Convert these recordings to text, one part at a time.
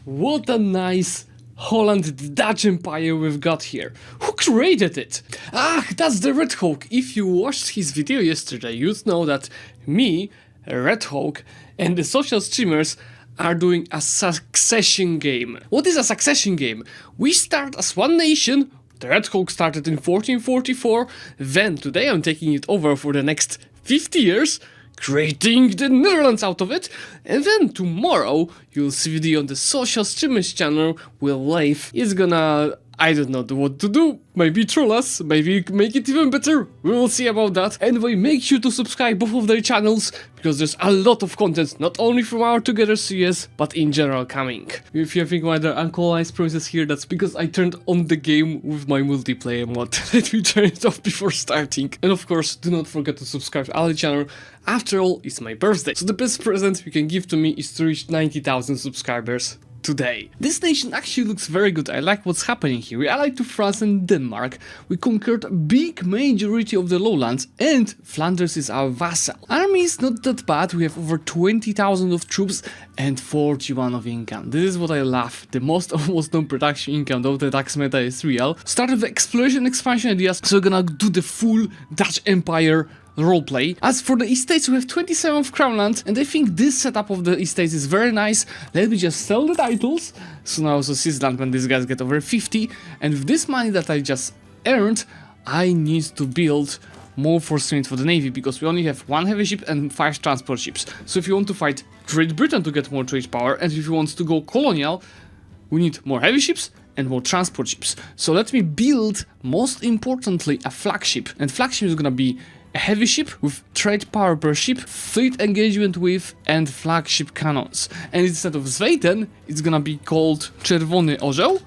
What a nice Holland Dutch Empire we've got here. Who created it? Ah, that's the Red Hawk. If you watched his video yesterday, you'd know that me, Red Hawk, and the social streamers are doing a succession game. What is a succession game? We start as one nation. The Red Hawk started in 1444, then today I'm taking it over for the next 50 years, creating the Netherlands out of it, and then tomorrow you'll see video on the social streamers channel where Laith is gonna, I don't know what to do, maybe troll us, maybe make it even better, we will see about that. Anyway, make sure to subscribe both of their channels, because there's a lot of content, not only from our Together series, but in general coming. If you think why there are uncolonized provinces here, that's because I turned on the game with my multiplayer mod. Let me turn it off before starting. And of course, do not forget to subscribe to our channel. After all, it's my birthday, so the best present you can give to me is to reach 90,000 subscribers today. This nation actually looks very good. I like what's happening here. We allied to France and Denmark. We conquered a big majority of the lowlands, and Flanders is our vassal. Army is not that bad. We have over 20,000 of troops and 41 of income. This is what I love. The most almost no production income, though the tax meta is real. Start with the exploration expansion ideas, so we're gonna do the full Dutch Empire roleplay. As for the estates, we have 27 of crown land, and I think this setup of the estates is very nice. Let me just sell the titles, so now also Switzerland when these guys get over 50, and with this money that I just earned, I need to build more force units for the navy, because we only have 1 heavy ship and 5 transport ships. So if you want to fight Great Britain to get more trade power, and if you want to go colonial, we need more heavy ships and more transport ships. So let me build, most importantly, a flagship, and flagship is gonna be a heavy ship with trade power per ship, fleet engagement with, and flagship cannons. And instead of Zweden, it's gonna be called Czerwony Orzeł.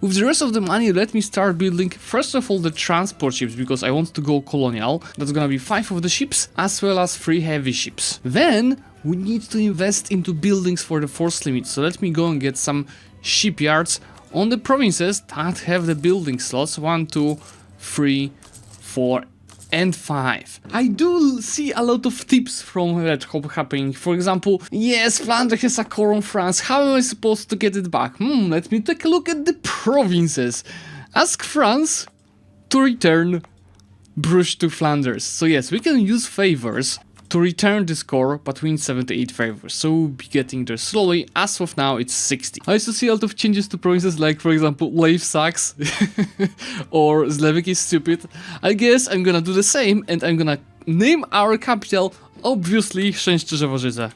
With the rest of the money, let me start building first of all the transport ships, because I want to go colonial. That's gonna be 5 of the ships, as well as 3 heavy ships. Then we need to invest into buildings for the force limit, so let me go and get some shipyards on the provinces that have the building slots 1, 2, 3, 4, and 5. I do see a lot of tips from Red Hawk happening. For example, yes, Flanders has a core on France. How am I supposed to get it back? Let me take a look at the provinces. Ask France to return Bruges to Flanders. So yes, we can use favors to return this core, but we need 78 favors, so we'll be getting there slowly. As of now, it's 60. I also see a lot of changes to provinces, like for example, Laith sucks, or Zlewikk is stupid. I guess I'm gonna do the same, and I'm gonna name our capital, obviously, Szczęścierzewo-Żyze.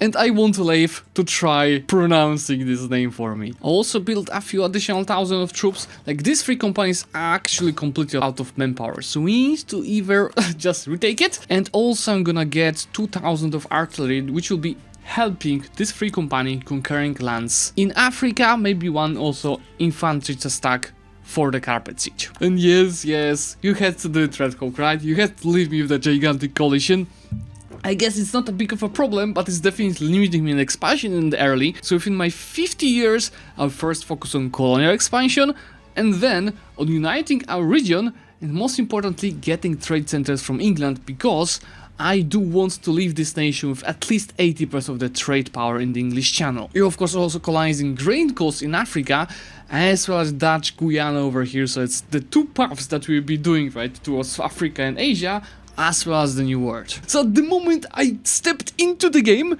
And I want Laith to try pronouncing this name for me. I also built a few additional thousand of troops. Like, these 3 companies are actually completely out of manpower, so we need to either just retake it, and also I'm gonna get 2,000 of artillery, which will be helping this 3 company conquering lands in Africa, maybe 1 also infantry to stack for the carpet siege. And yes, you had to do it, Red Hawk, right? You had to leave me with the gigantic coalition. I guess it's not a big of a problem, but it's definitely limiting me in expansion in the early. So within my 50 years, I'll first focus on colonial expansion, and then on uniting our region, and most importantly, getting trade centers from England, because I do want to leave this nation with at least 80% of the trade power in the English Channel. You're of course also colonizing grain coasts in Africa, as well as Dutch Guyana over here, so it's the 2 paths that we'll be doing, right, towards Africa and Asia, as well as the New World. So at the moment I stepped into the game,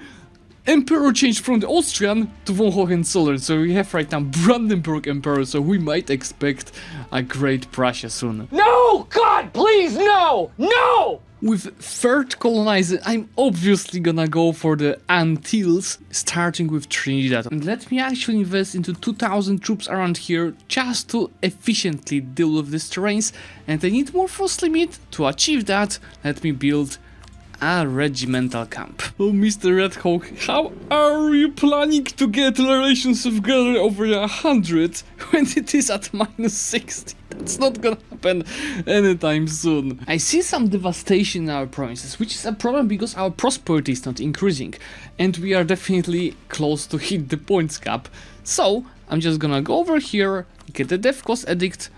Emperor changed from the Austrian to von Hohenzollern, so we have right now Brandenburg Emperor, so we might expect a Great Prussia soon. No! God, please, no! No! With 3rd colonizer, I'm obviously gonna go for the Antilles, starting with Trinidad. And let me actually invest into 2,000 troops around here, just to efficiently deal with these terrains. And I need more force limit. To achieve that, let me build a regimental camp. Oh, Mr. Red Hawk, how are you planning to get relations with girl over 100 when it is at -60? That's not gonna happen anytime soon. I see some devastation in our provinces, which is a problem because our prosperity is not increasing, and we are definitely close to hit the points cap. So I'm just gonna go over here, get the dev cost edict,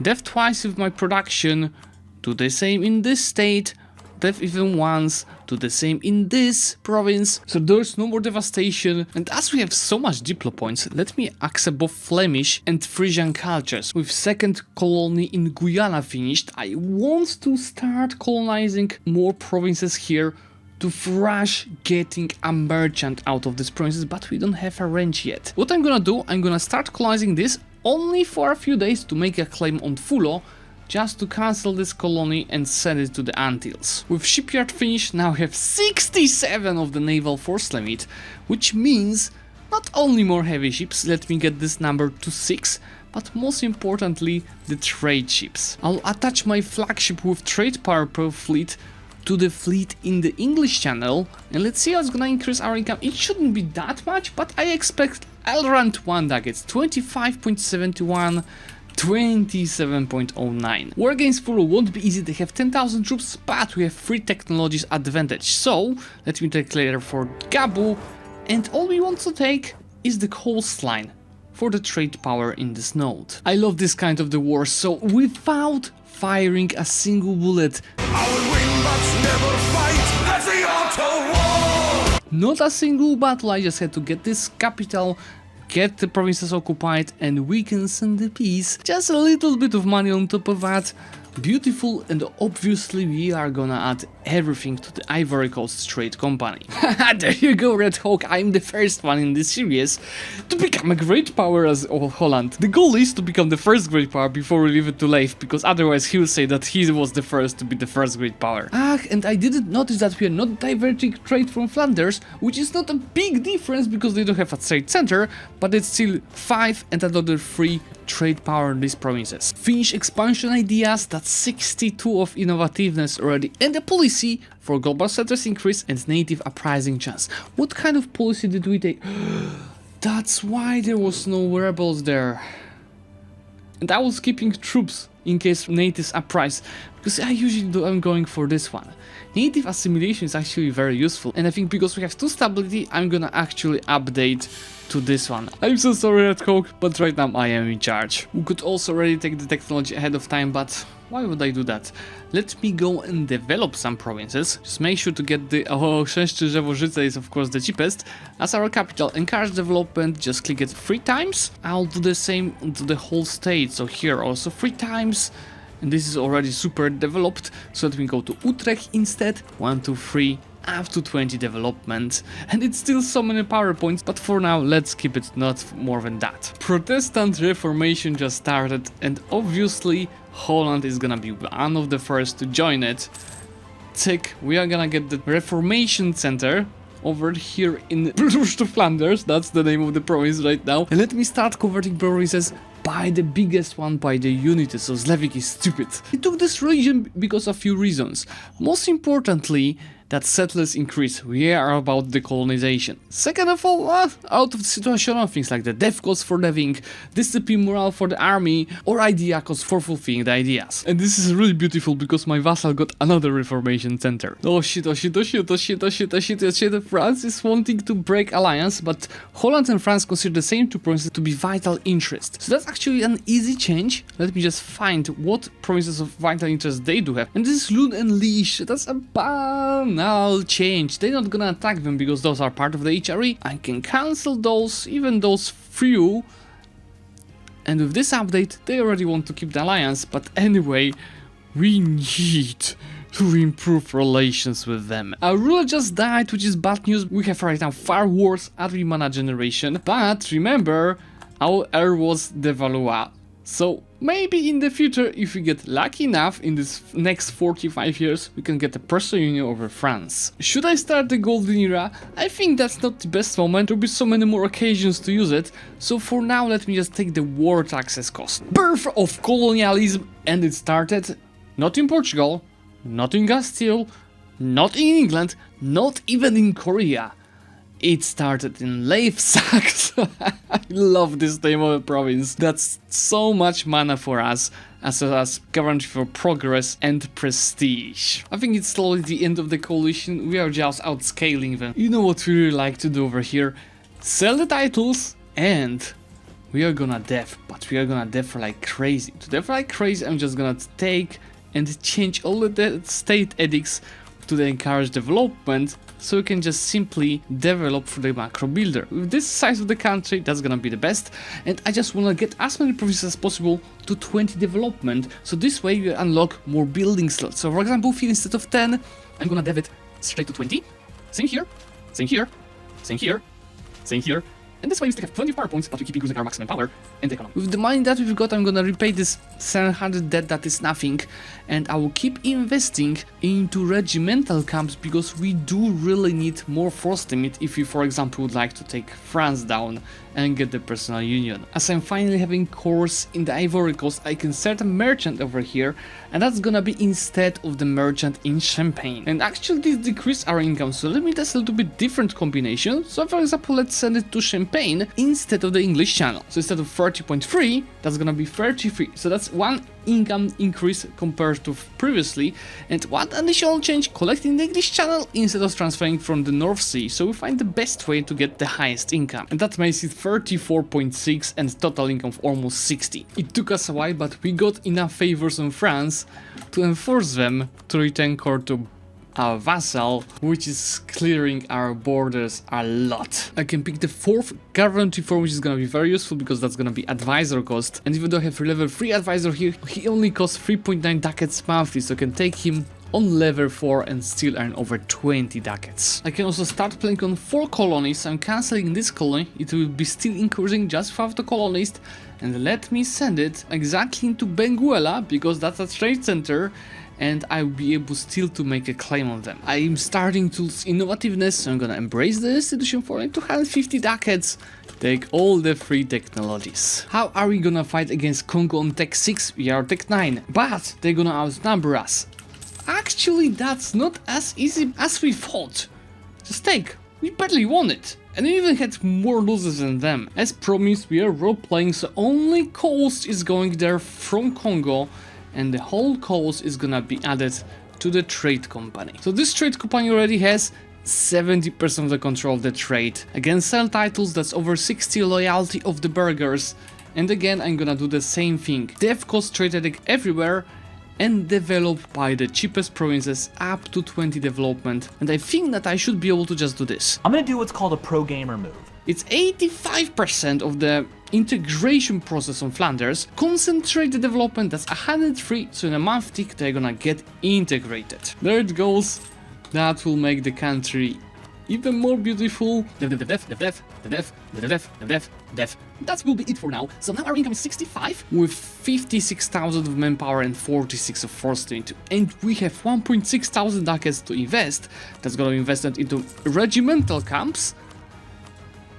dev twice with my production, do the same in this state, dev even once, do the same in this province, so there's no more devastation. And as we have so much Diplo points, let me accept both Flemish and Frisian cultures. With second colony in Guyana finished, I want to start colonizing more provinces here to rush getting a merchant out of these provinces, but we don't have a range yet. What I'm gonna do, I'm gonna start colonizing this only for a few days to make a claim on Fulo, just to cancel this colony and send it to the Antilles. With shipyard finished, now we have 67 of the naval force limit, which means not only more heavy ships, let me get this number to 6, but most importantly, the trade ships. I'll attach my flagship with trade power per fleet to the fleet in the English Channel, and let's see how it's gonna increase our income. It shouldn't be that much, but I expect around 1 ducats, 25.71, 27.09. War against Furu won't be easy, they have 10,000 troops, but we have 3 technologies advantage. So, let me declare for Gabu, and all we want to take is the coastline for the trade power in this node. I love this kind of the war, so without firing a single bullet, I will win but never fight. That's the auto war. not a single battle, I just had to get this capital, get the provinces occupied, and we can send the peace. Just a little bit of money on top of that. Beautiful, and obviously we are gonna add everything to the Ivory Coast Trade Company. There you go, Red Hawk, I'm the first one in this series to become a great power as Holland. The goal is to become the first great power before we leave it to Laith, because otherwise he will say that he was the first to be the first great power. And I didn't notice that we are not diverting trade from Flanders, which is not a big difference because they don't have a trade center, but it's still 5 and another 3 trade power in these provinces. Finnish expansion ideas, that's 62 of innovativeness already, and a policy for global settlers increase and native uprising chance. What kind of policy did we take? That's why there was no rebels there. And I was keeping troops in case natives uprise, because I usually am going for this one. Native assimilation is actually very useful, and I think because we have 2 stability, I'm gonna actually update to this one. I'm so sorry, Red Hawk, but right now I am in charge. We could also already take the technology ahead of time, but why would I do that? Let me go and develop some provinces. Just make sure to get the Szczęście is of course the cheapest as our capital. Encourage development, just click it 3 times. I'll do the same to the whole state, so here also 3 times. And this is already super developed, so let me go to Utrecht instead. 1, 2, 3, up to 20 development, and it's still so many PowerPoints, but for now let's keep it not more than that. Protestant Reformation just started, and obviously Holland is gonna be one of the first to join it. Tick, we are gonna get the Reformation Center over here in Bruges to Flanders, that's the name of the province right now, and let me start converting provinces by the biggest one by the unity, so Zlewikk is stupid. He took this region because of a few reasons. Most importantly, that settlers increase. We are about the colonization. Second of all, out of the situational things like the death cost for living, discipline morale for the army, or idea cost for fulfilling the ideas. And this is really beautiful because my vassal got another reformation center. Oh shit, oh shit, oh shit, oh shit, oh shit, oh shit, oh shit. France is wanting to break alliance, but Holland and France consider the same 2 provinces to be vital interest. So that's actually an easy change. Let me just find what provinces of vital interest they do have. And this is Lund and Liège. That's a banal change. They're not gonna attack them because those are part of the HRE. I can cancel those, even those few. And with this update, they already want to keep the alliance, but anyway, we need to improve relations with them. Our ruler just died, which is bad news. We have right now far worse Adri mana generation, but remember, our heir was the Valois. So maybe in the future, if we get lucky enough in this next 45 years, we can get a personal union over France. Should I start the golden era? I think that's not the best moment. There'll be so many more occasions to use it. So for now, let me just take the war taxes cost. Birth of colonialism, and it started not in Portugal, not in Castile, not in England, not even in Korea. It started in Laith. I love this name of a province. That's so much mana for us, as well as guarantee for progress and prestige. I think it's slowly the end of the coalition. We are just outscaling them. You know what we really like to do over here? Sell the titles, and we are gonna def, but we are gonna def like crazy. To def like crazy, I'm just gonna take and change all of the state edicts to encourage development, so we can just simply develop through the macro builder. With this size of the country, that's gonna be the best, and I just wanna get as many provinces as possible to 20 development, so this way we unlock more building slots. So for example, if instead of 10, I'm gonna dev it straight to 20. Same here, same here, same here, same here. And this way we still have 20 power points, but we keep increasing our maximum power and economy. With the money that we've got, I'm gonna repay this 700 debt that is nothing, and I will keep investing into regimental camps because we do really need more force limit if we, for example, would like to take France down and get the personal union. As I'm finally having cores in the Ivory Coast, I can start a merchant over here, and that's gonna be instead of the merchant in Champagne. And actually this decreased our income, so let me test a little bit different combination. So for example, let's send it to Champagne instead of the English Channel. So instead of 30.3, that's gonna be 33. So that's one income increase compared to previously, and one additional change, collecting the English Channel instead of transferring from the North Sea, so we find the best way to get the highest income, and that makes it 34.6 and total income of almost 60. It took us a while, but we got enough favors on France to enforce them to return core to our vassal, which is clearing our borders a lot. I can pick the 4th government reform, which is gonna be very useful because that's gonna be advisor cost, and even though I have level 3 advisor here, he only costs 3.9 ducats monthly, so I can take him on level 4 and still earn over 20 ducats. I can also start playing on 4 colonies. I'm cancelling this colony, it will be still increasing just without the colonist, and let me send it exactly into Benguela because that's a trade center, and I'll be able still to make a claim on them. I'm starting to lose innovativeness, so I'm gonna embrace the institution for 250 ducats, take all the free technologies. How are we gonna fight against Congo on tech 6? We are tech 9, but they're gonna outnumber us. Actually, that's not as easy as we thought. Just take, we barely won it. And we even had more losers than them. As promised, we are role-playing, so only coast is going there from Congo, and the whole coast is gonna be added to the trade company. So this trade company already has 70% of the control of the trade. Again, sell titles, that's over 60 loyalty of the burghers. And again, I'm gonna do the same thing. Dev cost traded everywhere, and develop by the cheapest provinces up to 20 development, and I think that I should be able to just do this. I'm gonna do what's called a pro gamer move. It's 85% of the integration process on Flanders. Concentrate the development, that's 103, so in a month tick they're gonna get integrated. There it goes. That will make the country even more beautiful. That will be it for now. So now our income is 65 with 56,000 of manpower and 46 of force to into. And we have 1.6 thousand ducats to invest. That's gonna be invested into regimental camps,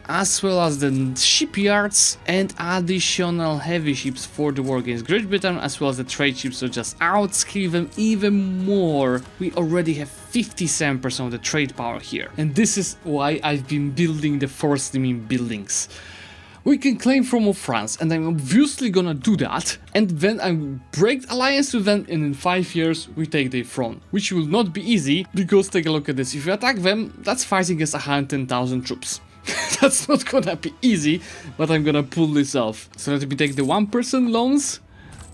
as well as the shipyards and additional heavy ships for the war against Great Britain, as well as the trade ships, so just outskill them even more. We already have 57% of the trade power here, and this is why I've been building the force limit buildings. We can claim from France, and I'm obviously gonna do that, and then I break alliance with them, and in 5 years we take their throne, which will not be easy, because take a look at this. If you attack them, that's fighting against 110,000 troops. That's not gonna be easy, but I'm gonna pull this off. So let me take the 1% loans,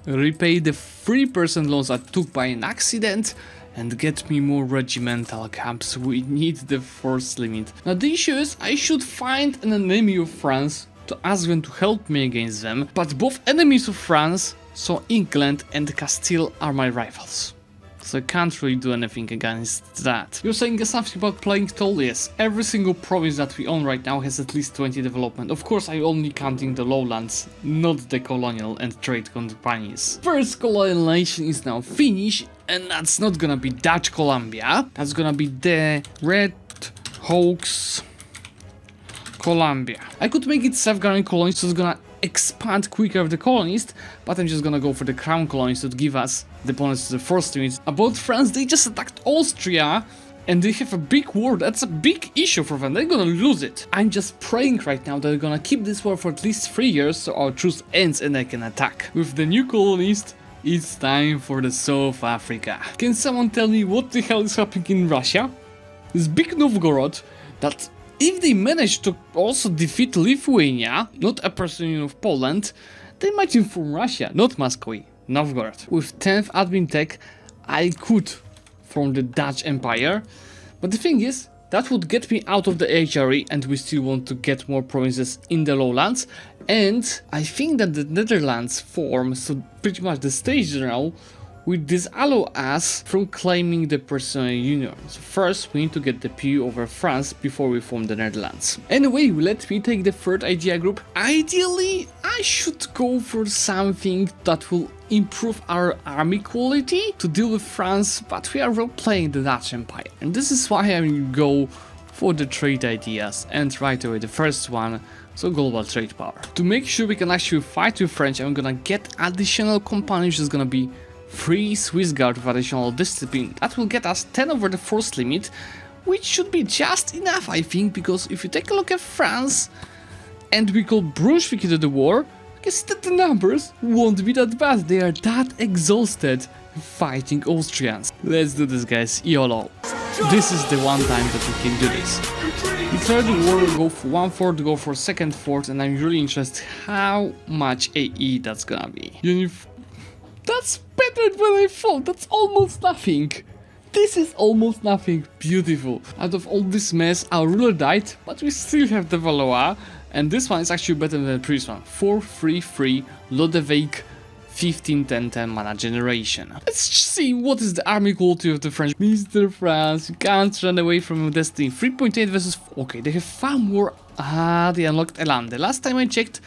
repay the 3% loans I took by an accident, and get me more regimental camps. We need the force limit. Now the issue is, I should find an enemy of France to ask them to help me against them, but both enemies of France, so England and Castile, are my rivals. So I can't really do anything against that. You're saying something about playing tall? Yes, every single province that we own right now has at least 20 development. Of course, I'm only counting the lowlands, not the colonial and trade companies. First colonial nation is now finished, and that's not gonna be Dutch Columbia. That's gonna be the Red Hawks Columbia. I could make it self-governing colonies, so it's gonna expand quicker with the colonists, but I'm just gonna go for the crown colonies to give us the bonus to the force limits. About France, they just attacked Austria, and they have a big war. That's a big issue for them. They're gonna lose it. I'm just praying right now that they're gonna keep this war for at least 3 years, so our truce ends and I can attack. With the new colonist, it's time for the South Africa. Can someone tell me what the hell is happening in Russia? This big Novgorod that, if they manage to also defeat Lithuania, not a person of Poland, they might inform Russia, not Moscow, Novgorod. With 10th admin tech, I could from the Dutch Empire. But the thing is, that would get me out of the HRE, and we still want to get more provinces in the lowlands. And I think that the Netherlands form, so pretty much the States General, will disallow us from claiming the personal union. So first we need to get the PU over France before we form the Netherlands. Anyway, let me take the third idea group. Ideally, I should go for something that will improve our army quality to deal with France, but we are role-playing the Dutch Empire. And this is why I will go for the trade ideas, and right away the first one, so global trade power. To make sure we can actually fight with French, I'm gonna get additional companies, which is gonna be 3 Swiss Guard with additional discipline. That will get us 10 over the force limit, which should be just enough, I think, because if you take a look at France and we call Brunswick into the war, I guess that the numbers won't be that bad. They are that exhausted fighting Austrians. Let's do this, guys. YOLO. This is the one time that we can do this. Declare the war, go for 1/4, go for 2nd fort, and I'm really interested how much AE that's gonna be. That's better than I thought. That's almost nothing. This is almost nothing. Beautiful. Out of all this mess, our ruler died, but we still have the Valois. And this one is actually better than the previous one. 4-3-3, Zlewikk, 15-10-10 mana generation. Let's see what is the army quality of the French. Mr. France, you can't run away from your destiny. 3.8 versus... Okay, they have far more... they unlocked Elan. The last time I checked,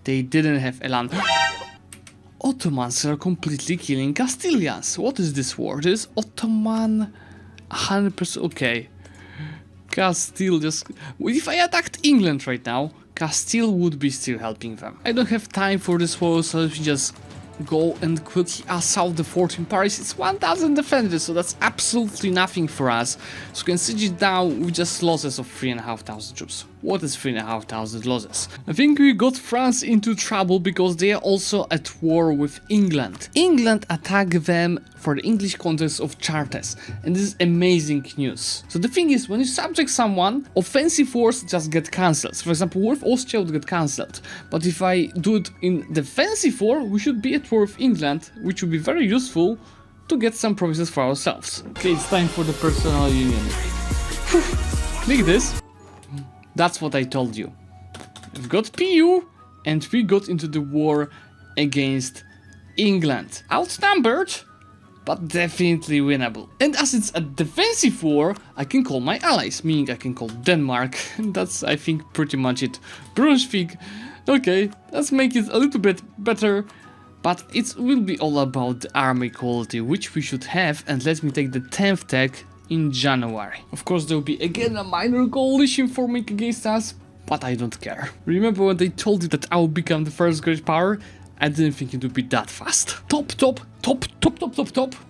they didn't have Elan. Ottomans are completely killing Castilians. What is this war? This is Ottoman 100%. Okay. Castile just... If I attacked England right now, Castile would be still helping them. I don't have time for this war, so let's just go and quickly assault the fort in Paris. It's 1000 defenders, so that's absolutely nothing for us. So we can siege it down with just losses of 3,500 troops. What is 3,500 losses? I think we got France into trouble because they are also at war with England. England attacked them for the English contest of Chartres, and this is amazing news. So the thing is, when you subject someone, offensive wars just get cancelled. For example, war with Austria would get cancelled. But if I do it in defensive war, we should be at war with England, which would be very useful to get some provinces for ourselves. Okay, it's time for the personal union. Look at this. That's what I told you. We've got PU, and we got into the war against England. Outnumbered, but definitely winnable. And as it's a defensive war, I can call my allies, meaning I can call Denmark. And that's, I think, pretty much it. Brunswick. Okay, let's make it a little bit better. But it will be all about the army quality, which we should have. And let me take the 10th tech in January. Of course, there will be again a minor coalition forming against us, but I don't care. Remember when they told you that I will become the first great power? I didn't think it would be that fast. Top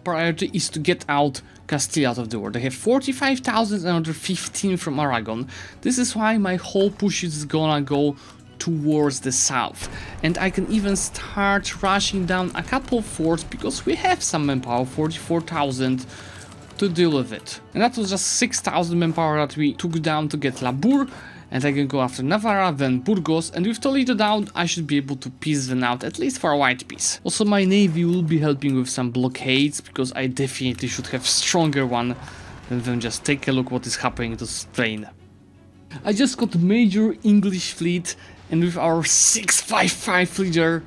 priority is to get out Castile out of the war. They have 45,000 and another 15 from Aragon. This is why my whole push is gonna go towards the south, and I can even start rushing down a couple of forts because we have some manpower, 44,000 to deal with it. And that was just 6,000 manpower that we took down to get Labour, and I can go after Navarra, then Burgos, and with Toledo down, I should be able to piece them out, at least for a white piece. Also, my navy will be helping with some blockades, because I definitely should have stronger one than just take a look what is happening to Spain. I just got major English fleet, and with our 655 leader,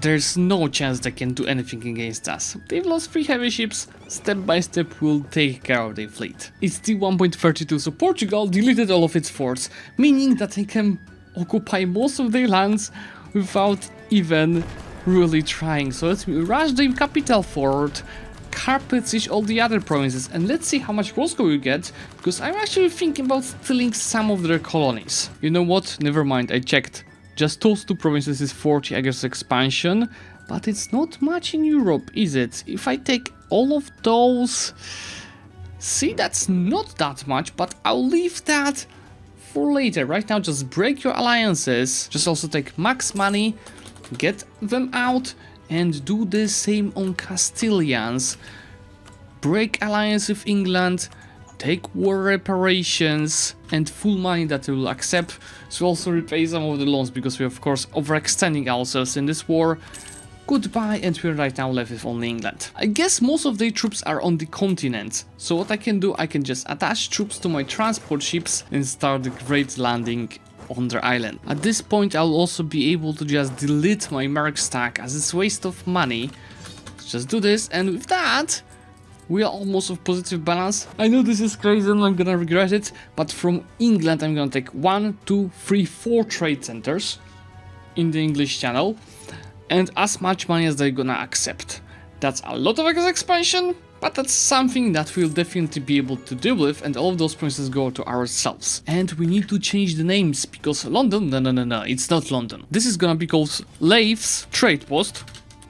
there's no chance they can do anything against us. They've lost 3 heavy ships, step by step we'll take care of their fleet. It's still 1.32, so Portugal deleted all of its forts, meaning that they can occupy most of their lands without even really trying. So let's rush the capital forward, carpet siege all the other provinces, and let's see how much Moscow we get, because I'm actually thinking about stealing some of their colonies. You know what? Never mind, I checked. Just those 2 provinces is 40 acres expansion, but it's not much in Europe, is it? If I take all of those... See, that's not that much, but I'll leave that for later. Right now, just break your alliances. Just also take max money, get them out, and do the same on Castilians. Break alliance with England, take war reparations, and full money that we will accept. So also repay some of the loans, because we are of course overextending ourselves in this war. Goodbye, and we're right now left with only England. I guess most of their troops are on the continent, so what I can do, I can just attach troops to my transport ships and start the great landing on their island. At this point, I'll also be able to just delete my merc stack as it's waste of money. Just do this, and with that, we are almost of positive balance. I know this is crazy and I'm gonna regret it, but from England I'm gonna take 1, 2, 3, 4 trade centers in the English Channel, and as much money as they're gonna accept. That's a lot of expansion, but that's something that we'll definitely be able to deal with, and all of those promises go to ourselves. And we need to change the names, because London, no, it's not London. This is gonna be called Laith's Trade Post,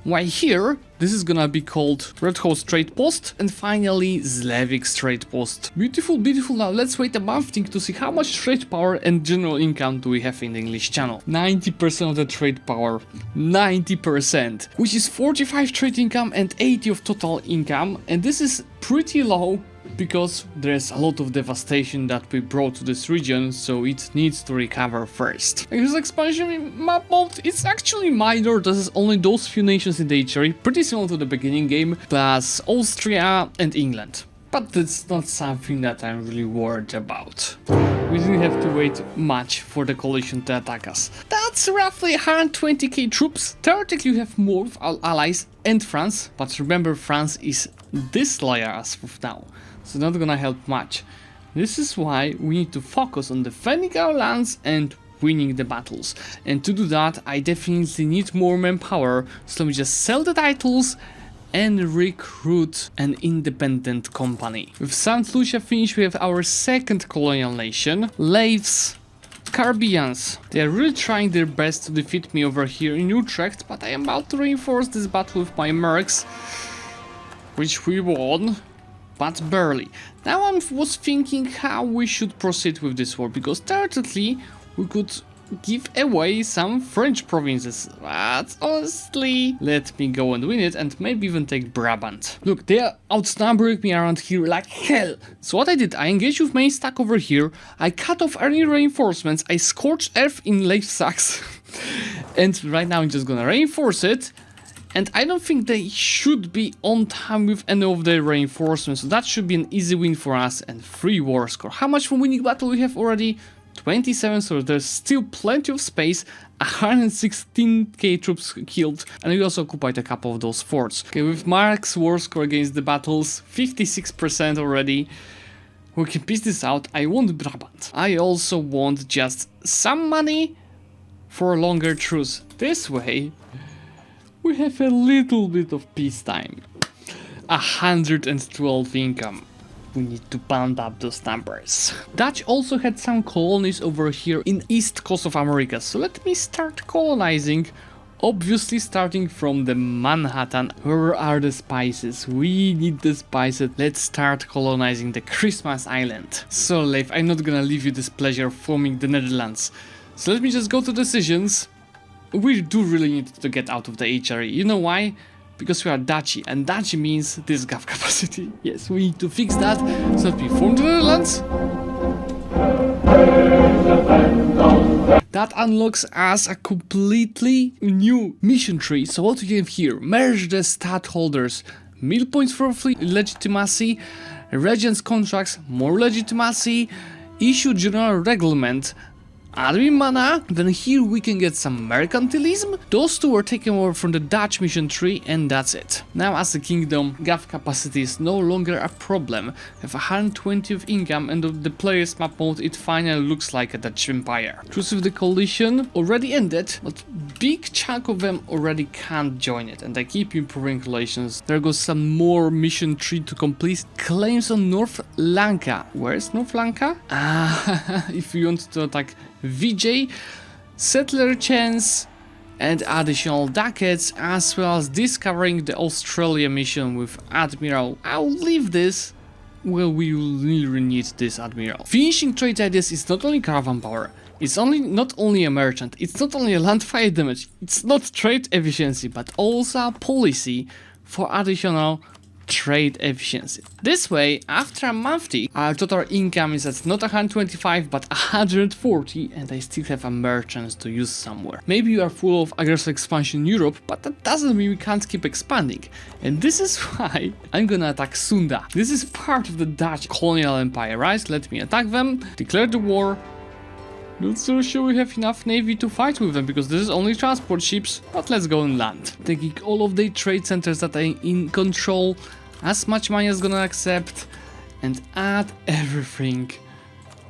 while here, this is gonna be called Red Horse Trade Post, and finally Zlewikk's Trade Post. Beautiful, beautiful. Now let's wait a month to see how much trade power and general income do we have in the English Channel. 90% of the trade power, 90%, which is 45 trade income and 80 of total income, and this is pretty low because there's a lot of devastation that we brought to this region, so it needs to recover first. This expansion map mode, it's actually minor. This is only those few nations in the HRE, pretty similar to the beginning game, plus Austria and England. But that's not something that I'm really worried about. We didn't have to wait much for the coalition to attack us. That's roughly 120k troops. Theoretically, you have more with our allies and France, but remember, France is disloyal as of now, so not gonna help much. This is why we need to focus on defending our lands and winning the battles. And to do that, I definitely need more manpower, so let me just sell the titles and recruit an independent company. With St. Lucia finished, we have our second colonial nation, Laith's Caribbeans. They are really trying their best to defeat me over here in Utrecht, but I am about to reinforce this battle with my mercs, which we won, but barely. Now I was thinking how we should proceed with this war, because theoretically we could give away some French provinces, but honestly, let me go and win it and maybe even take Brabant. Look, they are outnumbering me around here like hell. So what I did, I engaged with main stack over here, I cut off any reinforcements, I scorched earth in Laith Sax, and right now I'm just gonna reinforce it. And I don't think they should be on time with any of their reinforcements, so that should be an easy win for us, and 3 war score. How much for winning battle we have already? 27, so there's still plenty of space, 116k troops killed, and we also occupied a couple of those forts. Okay, with Mark's war score against the battles, 56% already. We can piece this out. I want Brabant. I also want just some money for a longer truce. This way, we have a little bit of peacetime. 112 income. We need to pound up those numbers. Dutch also had some colonies over here in east coast of America, so let me start colonizing. Obviously starting from the Manhattan. Where are the spices? We need the spices. Let's start colonizing the Christmas Island. So Laith, I'm not gonna leave you this pleasure of forming the Netherlands. So let me just go to decisions. We do really need to get out of the HRE. You know why? Because we are Dutchy, and Dutchy means this gov capacity. Yes, we need to fix that, so that we form the Netherlands. That unlocks us a completely new mission tree. So what we have here, merge the stadtholders, mill points for fleet legitimacy, regents contracts, more legitimacy, issue general reglement, admin mana, then here we can get some mercantilism. Those two were taken over from the Dutch mission tree, and that's it. Now as a kingdom, gov capacity is no longer a problem. We have 120 of income, and of the player's map mode it finally looks like a Dutch empire. Truce with the coalition already ended, but big chunk of them already can't join it, and I keep improving relations. There goes some more mission tree to complete. Claims on North Lanka. Where's North Lanka? If you want to attack VJ, settler chance, and additional ducats, as well as discovering the Australia mission with Admiral. I'll leave this. Well, we will really need this Admiral. Finishing trade ideas is not only caravan power, it's not only a merchant, it's not only a land fire damage, it's not trade efficiency, but also a policy for additional trade efficiency. This way, after a monthly, our total income is at not 125 but 140, and I still have a merchant to use somewhere. Maybe you are full of aggressive expansion in Europe, but that doesn't mean we can't keep expanding. And this is why I'm gonna attack Sunda. This is part of the Dutch colonial empire, right? Let me attack them, declare the war. Not so sure we have enough navy to fight with them, because this is only transport ships, but let's go and land. Taking all of the trade centers that I'm in control, as much money as gonna accept, and add everything,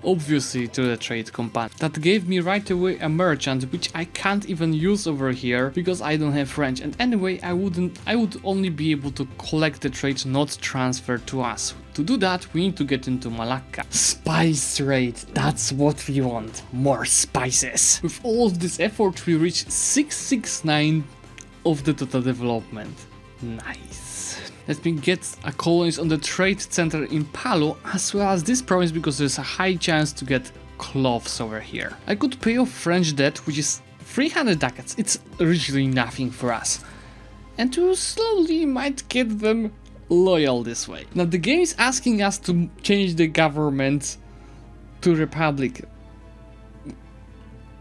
obviously, to the trade company. That gave me right away a merchant, which I can't even use over here because I don't have French. And anyway, I would only be able to collect the trade, not transfer to us. To do that, we need to get into Malacca. Spice trade, that's what we want. More spices. With all of this effort, we reach 669 of the total development. Nice. Let me get a colonies on the trade center in Palo, as well as this province, because there's a high chance to get cloths over here. I could pay off French debt, which is 300 ducats. It's originally nothing for us. And we slowly might get them loyal this way. Now the game is asking us to change the government to Republic.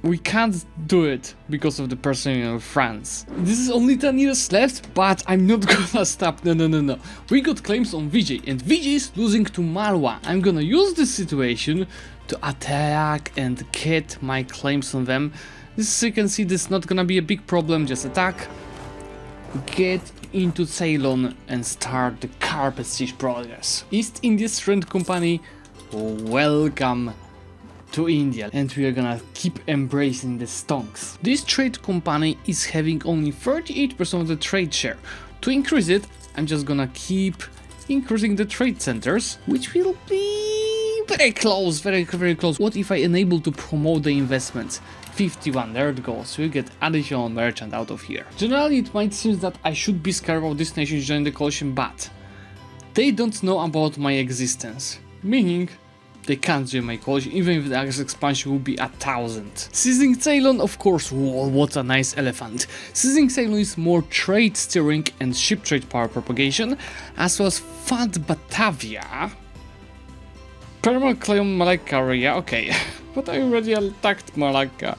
We can't do it because of the personnel of France. This is only 10 years left, but I'm not gonna stop. No. We got claims on Vijay, and Vijay is losing to Malwa. I'm gonna use this situation to attack and get my claims on them. As you can see, this is not gonna be a big problem. Just attack, get into Ceylon, and start the carpet siege progress. East India Trade Company, welcome to India, and we are gonna keep embracing the stonks. This trade company is having only 38% of the trade share. To increase it, I'm just gonna keep increasing the trade centers, which will be very close, very close. What if I enable to promote the investments? 51, there it goes. We get additional merchant out of here. Generally, it might seem that I should be scared about this nation joining the coalition, but they don't know about my existence, meaning they can't join my coalition, even if the aggressive expansion will be 1,000. Seizing Ceylon, of course, whoa, what a nice elephant. Seizing Ceylon is more trade steering and ship trade power propagation, as well as fund Batavia. Perma-claim Malacca area, okay, but I already attacked Malacca.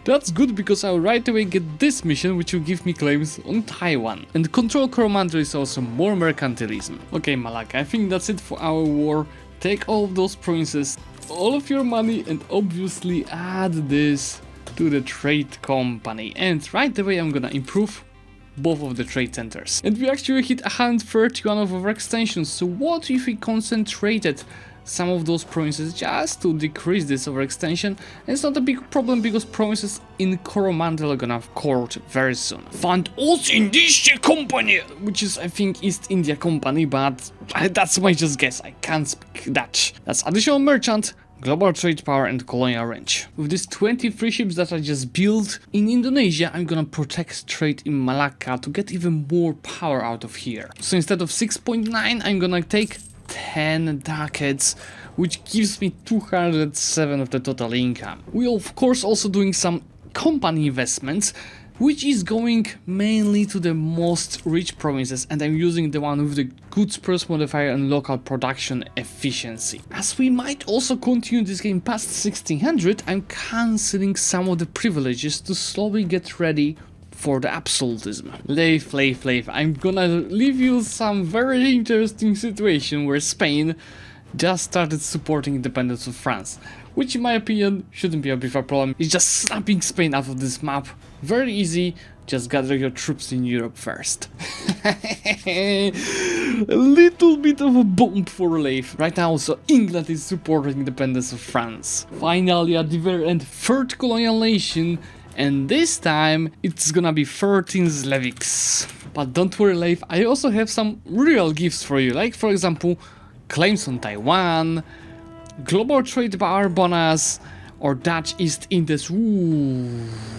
That's good, because I'll right away get this mission, which will give me claims on Taiwan. And control Coromandel is also more mercantilism. Okay, Malacca, I think that's it for our war. Take all of those provinces, all of your money, and obviously add this to the trade company. And right away I'm gonna improve both of the trade centers. And we actually hit 131 of our extensions, so what if we concentrated some of those provinces just to decrease this overextension? And it's not a big problem, because provinces in Coromandel are gonna have court very soon. Fund East India Company, which is, I think, East India Company, but that's my just guess. I can't speak Dutch. That's additional merchant, global trade power, and colonial range. With these 23 ships that I just built in Indonesia, I'm gonna protect trade in Malacca to get even more power out of here. So instead of 6.9, I'm gonna take 10 ducats, which gives me 207 of the total income. We are of course also doing some company investments, which is going mainly to the most rich provinces, and I'm using the one with the goods price modifier and local production efficiency. As we might also continue this game past 1600, I'm cancelling some of the privileges to slowly get ready for the absolutism. Laith, I'm gonna leave you some very interesting situation where Spain just started supporting independence of France, which in my opinion shouldn't be a big problem. It's just snapping Spain out of this map. Very easy, just gather your troops in Europe first. A little bit of a bomb for Laith. Right now also England is supporting independence of France. Finally, at the very end, third colonial nation, and this time it's gonna be 13 Zlewikks. But don't worry, Laith, I also have some real gifts for you, like for example claims on Taiwan, global trade power bonus, or Dutch East Indies. Ooh,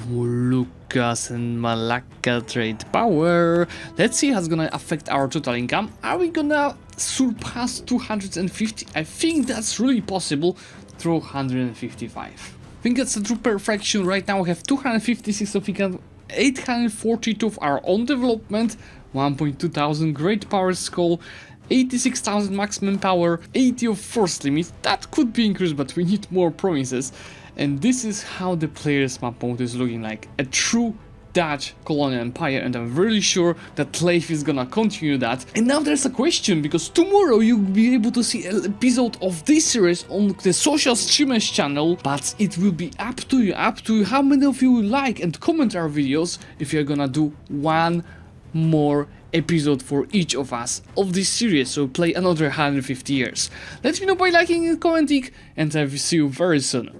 Lucas and Malacca trade power. Let's see how it's gonna affect our total income. Are we gonna surpass 250? I think that's really possible through 155. I think that's a true perfection. Right now we have 256 of income, 842 are on development, 1.2 thousand great power skull, 86,000 maximum power, 80 of force limit. That could be increased, but we need more promises. And this is how the player's map mode is looking like. A true Dutch colonial empire, and I'm really sure that Laith is gonna continue that. And now there's a question, because tomorrow you'll be able to see an episode of this series on the social streamers channel, but it will be up to you how many of you will like and comment our videos if you're gonna do one more episode for each of us of this series, so play another 150 years. Let me know by liking and commenting, and I will see you very soon.